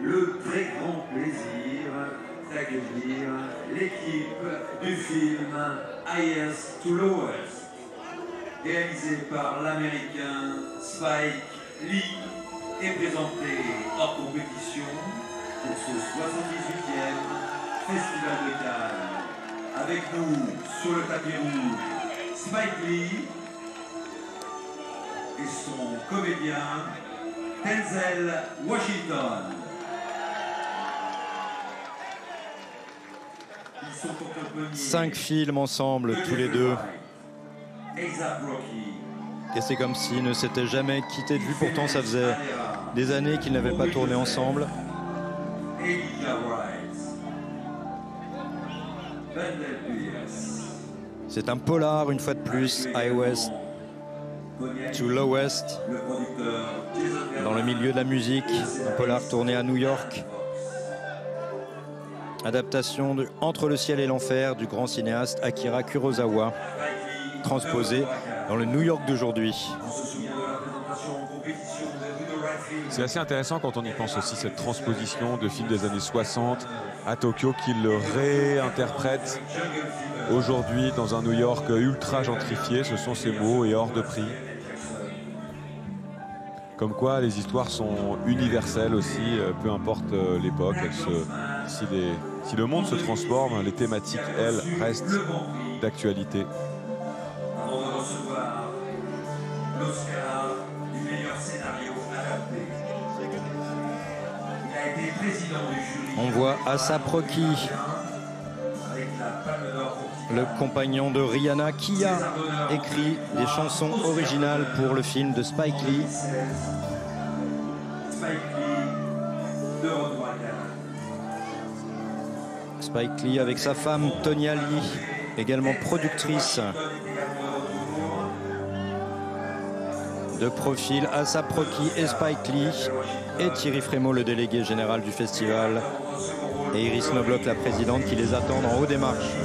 le très grand plaisir d'accueillir l'équipe du film Highest to Lowest, réalisé par l'américain Spike Lee et présenté hors compétition pour ce 78e Festival de Cannes. Avec nous sur le tapis rouge, Spike Lee et son comédien Denzel Washington. Ils sont accompagnés 5 films ensemble, tous les deux. Et c'est comme s'ils ne s'étaient jamais quittés de vue. Pourtant, ça faisait des années qu'ils n'avaient pas tourné ensemble. C'est un polar, une fois de plus, Highest to Lowest, dans le milieu de la musique. Un polar tourné à New York. Adaptation de Entre le ciel et l'enfer du grand cinéaste Akira Kurosawa, transposé dans le New York d'aujourd'hui. C'est assez intéressant quand on y pense aussi, cette transposition de films des années 60 à Tokyo, qu'il le réinterprète aujourd'hui dans un New York ultra gentrifié. Ce sont ces mots, et hors de prix. Comme quoi les histoires sont universelles aussi, peu importe l'époque. Si le monde se transforme, les thématiques, elles, restent d'actualité. Avant de recevoir l'Oscar du meilleur scénario adapté. Il a été président du jury. On voit A$AP Rocky, avec la Palme d'Or pour le compagnon de Rihanna, qui a écrit des chansons originales pour le film de Spike Lee. Spike Lee de retour à Cannes. Spike Lee avec sa femme Tonya Lee, également productrice. De profil, A$AP Rocky et Spike Lee, et Thierry Frémaux, le délégué général du festival, et Iris Knobloch, la présidente, qui les attendent en haut des marches.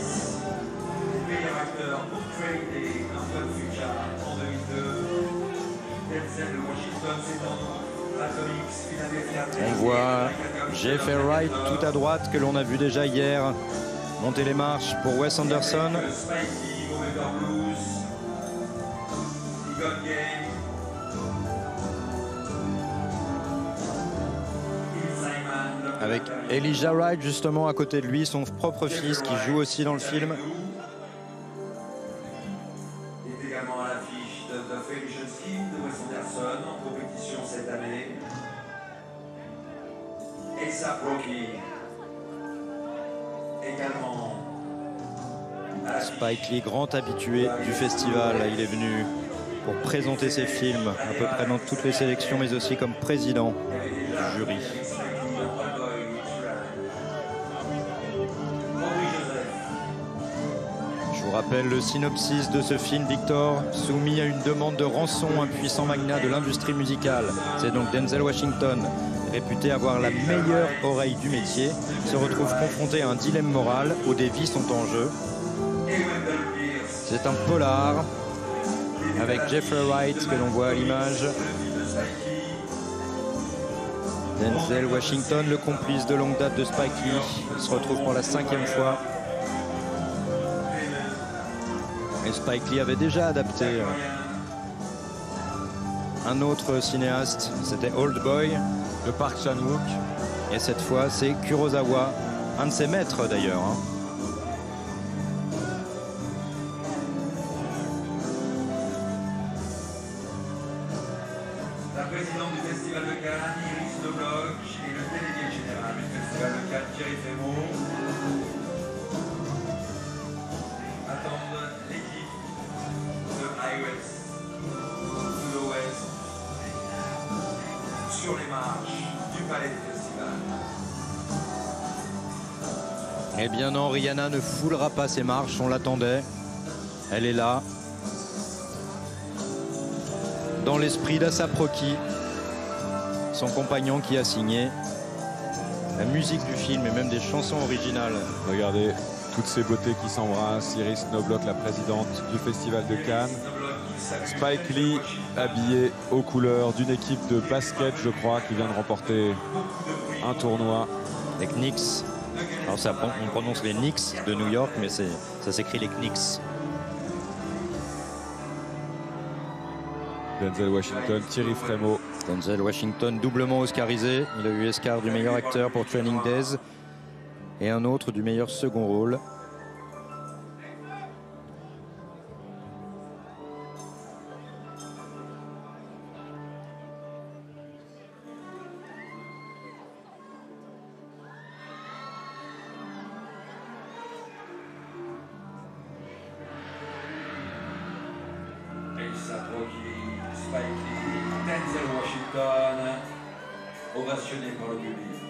Meilleur acteur pour Trade et Antoine Fuqua en 2002. Denzel Washington, c'est en Atomics qu'il avait fait. On voit Jeffrey Wright tout à droite, que l'on a vu déjà hier, monter les marches pour Wes Anderson. Spike Lee, Over Blues, Egon Gay, Neil Simon, Avec Elijah Wright justement à côté de lui, son propre fils qui joue aussi dans le film. Il est également à l'affiche de The Felician Scheme de Wes Anderson en compétition cette année. A$AP Rocky également à l'affiche. Spike Lee, grand habitué du festival, il est venu pour présenter ses films à peu près dans toutes les sélections, mais aussi comme président du jury. Je vous rappelle le synopsis de ce film, Victor. Soumis à une demande de rançon, un puissant magnat de l'industrie musicale, c'est donc Denzel Washington, réputé avoir la meilleure oreille du métier, se retrouve confronté à un dilemme moral où des vies sont en jeu. C'est un polar avec Jeffrey Wright que l'on voit à l'image. Denzel Washington, le complice de longue date de Spike Lee, se retrouve pour la 5e fois. Et Spike Lee avait déjà adapté un autre cinéaste, c'était Old Boy, Le Park Chan-wook. et cette fois c'est Kurosawa, un de ses maîtres d'ailleurs. La présidente du Festival de Cannes, Iris Knobloch, et le délégué général du Festival de Cannes, Thierry Frémaux, attendent l'équipe de Highest to Lowest sur les marches du Palais des Festivals. Eh bien non, Rihanna ne foulera pas ses marches, on l'attendait. Elle est là. Dans l'esprit d'A$AP Rocky, son compagnon qui a signé la musique du film et même des chansons originales. Regardez toutes ces beautés qui s'embrassent. Iris Knobloch, la présidente du Festival de Cannes. Spike Lee habillé aux couleurs d'une équipe de basket, je crois, qui vient de remporter un tournoi. Les Knicks. Alors ça, on prononce les Knicks de New York, mais ça s'écrit les Knicks. Denzel Washington, Thierry Frémaux. Denzel Washington, doublement oscarisé. Il a eu Oscar du meilleur acteur pour Training Days et un autre du meilleur second rôle. Spike Lee, Denzel Washington, ovationné par le public.